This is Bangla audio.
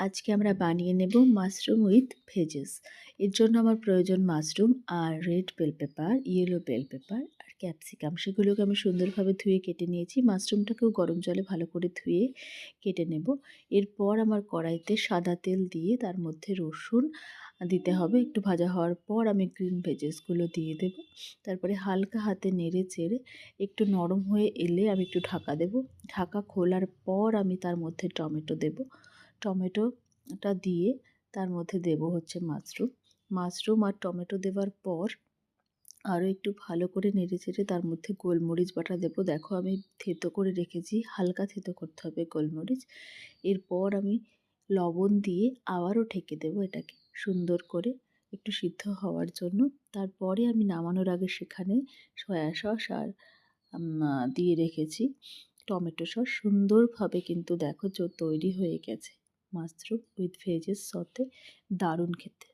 আজকে আমরা বানিয়ে নেব মাশরুম উইথ ভেজেস। এর জন্য আমার প্রয়োজন মাশরুম আর red bell pepper, yellow bell pepper আর ক্যাপসিকাম। সেগুলোকে আমি সুন্দরভাবে ধুয়ে কেটে নিয়েছি। মাশরুমটাকেও গরম জলে ভালো করে ধুয়ে কেটে নেব। এরপর আমার কড়াইতে সাদা তেল দিয়ে তার মধ্যে রসুন দিতে হবে। একটু ভাজা হওয়ার পর আমি গ্রিন ভেজেসগুলো দিয়ে দেব। তারপরে হালকা হাতে নেড়ে চেড়ে একটু নরম হয়ে এলে আমি একটু ঢাকা দেব। ঢাকা খোলার পর আমি তার মধ্যে টমেটো দেব। টমেটোটা দিয়ে তার মধ্যে দেব হচ্ছে মাশরুম আর টমেটো দেওয়ার পর আরও একটু ভালো করে নেড়েচেড়ে তার মধ্যে গোলমরিচ বাটা দেব। দেখো আমি থেতো করে রেখেছি, হালকা থেতো করতে হবে গোলমরিচ। এরপর আমি লবণ দিয়ে আবারও ঢেকে দেব এটাকে সুন্দর করে একটু সিদ্ধ হওয়ার জন্য। তারপরে আমি নামানোর আগে সেখানে সয়া সস আর দিয়ে রেখেছি টমেটো সস। সুন্দরভাবে কিন্তু দেখো তৈরি হয়ে গেছে মাশরুম উইথ ভেজেস সতে, দারুণ খেতে।